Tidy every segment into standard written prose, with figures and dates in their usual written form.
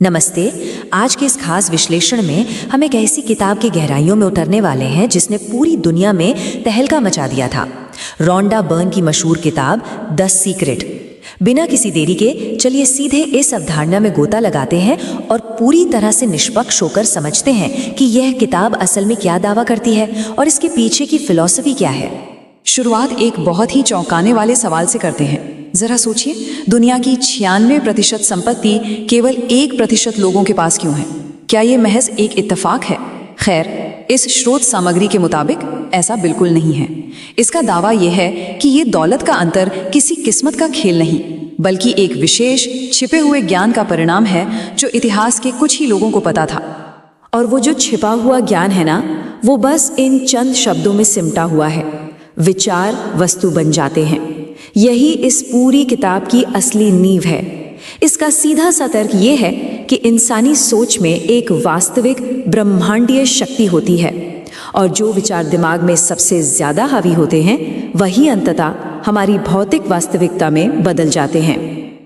नमस्ते। आज के इस खास विश्लेषण में हम एक ऐसी किताब की गहराइयों में उतरने वाले हैं जिसने पूरी दुनिया में तहलका मचा दिया था। रोंडा बर्न की मशहूर किताब द सीक्रेट। बिना किसी देरी के चलिए सीधे इस अवधारणा में गोता लगाते हैं और पूरी तरह से निष्पक्ष होकर समझते हैं कि यह किताब असल में क्या दावा करती है और इसके पीछे की फिलॉसफी क्या है। शुरुआत एक बहुत ही चौंकाने वाले सवाल से करते हैं। जरा सोचिए, दुनिया की 96% संपत्ति केवल 1% लोगों के पास क्यों है? क्या ये महज एक इत्तेफाक है? खैर, इस स्रोत सामग्री के मुताबिक ऐसा बिल्कुल नहीं है। इसका दावा यह है कि ये दौलत का अंतर किसी किस्मत का खेल नहीं, बल्कि एक विशेष छिपे हुए ज्ञान का परिणाम है जो इतिहास के कुछ ही लोगों को पता था। और वो जो छिपा हुआ ज्ञान है ना, वो बस इन चंद शब्दों में सिमटा हुआ है। विचार वस्तु बन जाते हैं। यही इस पूरी किताब की असली नींव है। इसका सीधा सा तर्क ये है कि इंसानी सोच में एक वास्तविक ब्रह्मांडीय शक्ति होती है और जो विचार दिमाग में सबसे ज्यादा हावी होते हैं वही अंततः हमारी भौतिक वास्तविकता में बदल जाते हैं।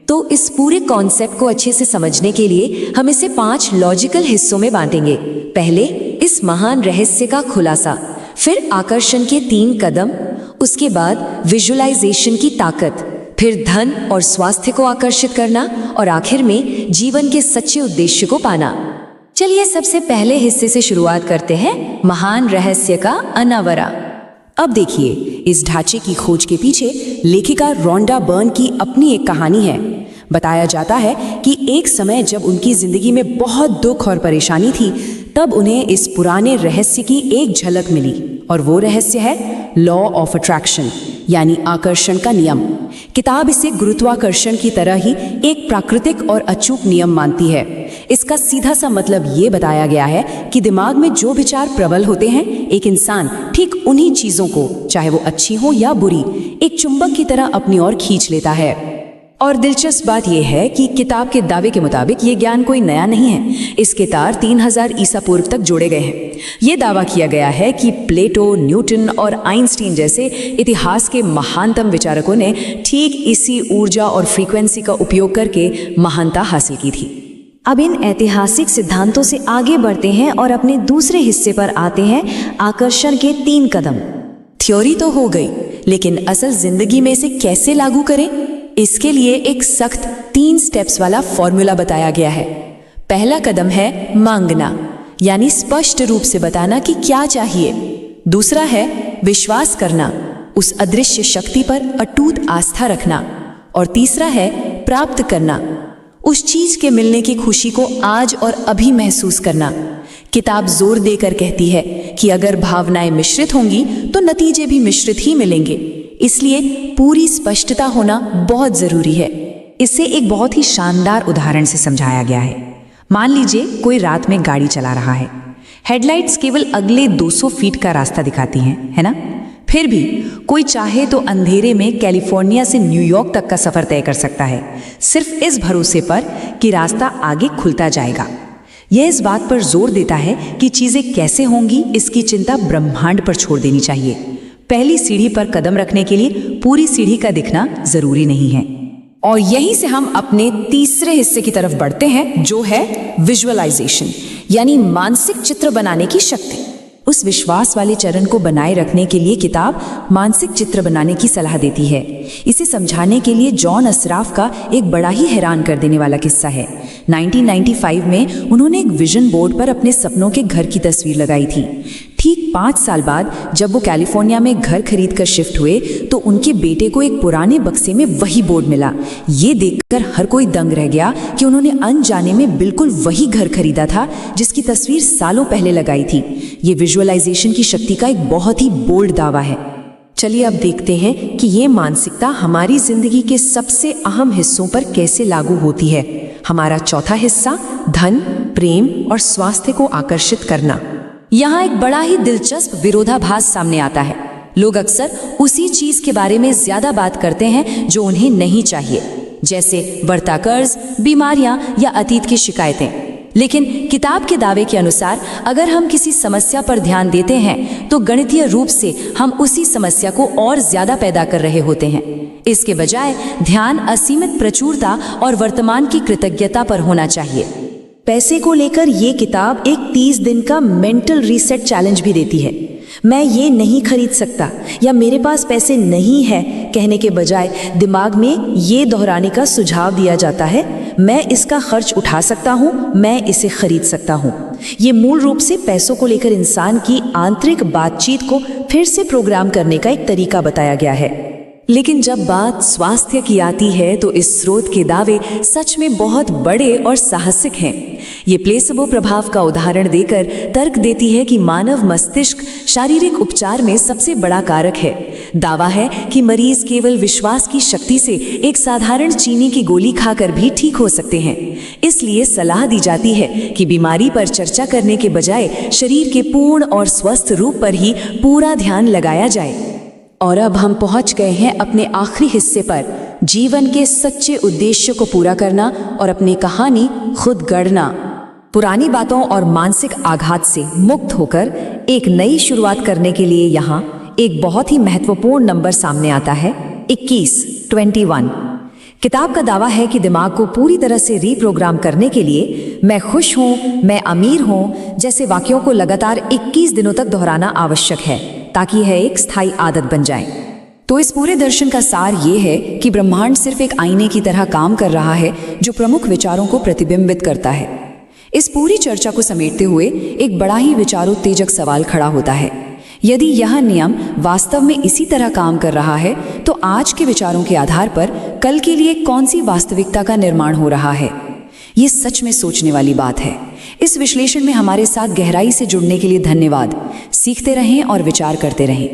तो इस पूरे कॉन्सेप्ट को अच्छे से समझने के लिए हम इसे 5 लॉजिकल हिस्सों में बांटेंगे। पहले इस महान रहस्य का खुलासा, फिर आकर्षण के 3 कदम, उसके बाद विजुअलाइजेशन की ताकत, फिर धन और स्वास्थ्य को आकर्षित करना और आखिर में जीवन के सच्चे उद्देश्य को पाना। चलिए सबसे पहले हिस्से से शुरुआत करते हैं, महान रहस्य का अनावरण। अब देखिए, इस ढांचे की खोज के पीछे लेखिका रोंडा बर्न की अपनी एक कहानी है। बताया जाता है कि एक समय जब उनकी जिंदगी में बहुत दुख और परेशानी थी, तब उन्हें इस पुराने रहस्य की एक झलक मिली और वो रहस्य है लॉ ऑफ अट्रैक्शन, यानी आकर्षण का नियम। किताब इसे गुरुत्वाकर्षण की तरह ही एक प्राकृतिक और अचूक नियम मानती है। इसका सीधा सा मतलब ये बताया गया है कि दिमाग में जो विचार प्रबल होते हैं, एक इंसान ठीक उन्हीं चीजों को, चाहे वो अच्छी हो या बुरी, एक चुंबक की तरह अपनी ओर खींच लेता है। और दिलचस्प बात यह है कि किताब के दावे के मुताबिक ये ज्ञान कोई नया नहीं है। इसके तार 3000 ईसा पूर्व तक जोड़े गए हैं। ये दावा किया गया है कि प्लेटो, न्यूटन और आइंस्टीन जैसे इतिहास के महानतम विचारकों ने ठीक इसी ऊर्जा और फ्रीक्वेंसी का उपयोग करके महानता हासिल की थी। अब इन ऐतिहासिक सिद्धांतों से आगे बढ़ते हैं और अपने दूसरे हिस्से पर आते हैं, आकर्षण के 3 कदम। थ्योरी तो हो गई, लेकिन असल जिंदगी में इसे कैसे लागू करें, इसके लिए एक सख्त 3 स्टेप्स वाला फॉर्मूला बताया गया है। पहला कदम है मांगना, यानी स्पष्ट रूप से बताना कि क्या चाहिए। दूसरा है विश्वास करना, उस अदृश्य शक्ति पर अटूट आस्था रखना। और तीसरा है प्राप्त करना, उस चीज के मिलने की खुशी को आज और अभी महसूस करना। किताब जोर देकर कहती है कि अगर भावनाएं मिश्रित होंगी तो नतीजे भी मिश्रित ही मिलेंगे। इसलिए पूरी स्पष्टता होना बहुत जरूरी है। इसे एक बहुत ही शानदार उदाहरण से समझाया गया है। मान लीजिए कोई रात में गाड़ी चला रहा है। हेडलाइट्स केवल अगले 200 फीट का रास्ता दिखाती हैं, है ना? फिर भी कोई चाहे तो अंधेरे में कैलिफोर्निया से न्यूयॉर्क तक का सफर तय कर सकता है, सिर्फ इस भरोसे पर कि रास्ता आगे खुलता जाएगा। यह इस बात पर जोर देता है कि चीजें कैसे होंगी, इसकी चिंता ब्रह्मांड पर छोड़ देनी चाहिए। पहली सीढ़ी पर कदम रखने के लिए पूरी सीढ़ी का दिखना जरूरी नहीं है। और यहीं से हम अपने तीसरे हिस्से की तरफ बढ़ते हैं, जो है विजुअलाइजेशन, यानी मानसिक चित्र बनाने की शक्ति। उस विश्वास वाले चरण को बनाए रखने के लिए किताब मानसिक चित्र बनाने की सलाह देती है। इसे समझाने के लिए जॉन असराफ का एक बड़ा ही हैरान कर देने वाला किस्सा है। 1995 में उन्होंने एक विजन बोर्ड पर अपने सपनों के घर की तस्वीर लगाई थी। ठीक 5 साल बाद जब वो कैलिफोर्निया में घर खरीद कर शिफ्ट हुए तो उनके बेटे को एक पुराने बक्से में वही बोर्ड मिला। ये देखकर हर कोई दंग रह गया कि उन्होंने अनजाने में बिल्कुल वही घर खरीदा था जिसकी तस्वीर सालों पहले लगाई थी। ये विजुअलाइजेशन की शक्ति का एक बहुत ही बोल्ड दावा है। चलिए अब देखते हैं कि ये मानसिकता हमारी जिंदगी के सबसे अहम हिस्सों पर कैसे लागू होती है। हमारा चौथा हिस्सा, धन, प्रेम और स्वास्थ्य को आकर्षित करना। यहाँ एक बड़ा ही दिलचस्प विरोधाभास सामने आता है। लोग अक्सर उसी चीज के बारे में ज्यादा बात करते हैं जो उन्हें नहीं चाहिए, जैसे बढ़ता कर्ज, बीमारियां या अतीत की शिकायतें। लेकिन किताब के दावे के अनुसार अगर हम किसी समस्या पर ध्यान देते हैं तो गणितीय रूप से हम उसी समस्या को और ज्यादा पैदा कर रहे होते हैं। इसके बजाय ध्यान असीमित प्रचुरता और वर्तमान की कृतज्ञता पर होना चाहिए। पैसे को लेकर ये किताब एक 30 दिन का मेंटल रीसेट चैलेंज भी देती है। मैं ये नहीं खरीद सकता या मेरे पास पैसे नहीं है कहने के बजाय दिमाग में ये दोहराने का सुझाव दिया जाता है, मैं इसका खर्च उठा सकता हूँ, मैं इसे खरीद सकता हूँ। ये मूल रूप से पैसों को लेकर इंसान की आंतरिक बातचीत को फिर से प्रोग्राम करने का एक तरीका बताया गया है। लेकिन जब बात स्वास्थ्य की आती है तो इस स्रोत के दावे सच में बहुत बड़े और साहसिक हैं। ये प्लेसेबो प्रभाव का उदाहरण देकर तर्क देती है कि मानव मस्तिष्क शारीरिक उपचार में सबसे बड़ा कारक है। दावा है कि मरीज केवल विश्वास की शक्ति से एक साधारण चीनी की गोली खाकर भी ठीक हो सकते हैं। इसलिए सलाह दी जाती है कि बीमारी पर चर्चा करने के बजाय शरीर के पूर्ण और स्वस्थ रूप पर ही पूरा ध्यान लगाया जाए। और अब हम पहुंच गए हैं अपने आखिरी हिस्से पर, जीवन के सच्चे उद्देश्य को पूरा करना और अपनी कहानी खुद गढ़ना। पुरानी बातों और मानसिक आघात से मुक्त होकर एक नई शुरुआत करने के लिए यहाँ एक बहुत ही महत्वपूर्ण नंबर सामने आता है, 21। किताब का दावा है कि दिमाग को पूरी तरह से रीप्रोग्राम करने के लिए मैं खुश हूँ, मैं अमीर हूँ जैसे वाक्यों को लगातार 21 दिनों तक दोहराना आवश्यक है ताकि यह एक स्थायी आदत बन जाए। तो इस पूरे दर्शन का सार ये है कि ब्रह्मांड सिर्फ एक आईने की तरह काम कर रहा है जो प्रमुख विचारों को प्रतिबिंबित करता है। इस पूरी चर्चा को समेटते हुए एक बड़ा ही विचारोत्तेजक सवाल खड़ा होता है, यदि यह नियम वास्तव में इसी तरह काम कर रहा है तो आज के विचारों के आधार पर कल के लिए कौन सी वास्तविकता का निर्माण हो रहा है? ये सच में सोचने वाली बात है। इस विश्लेषण में हमारे साथ गहराई से जुड़ने के लिए धन्यवाद। सीखते रहें और विचार करते रहें।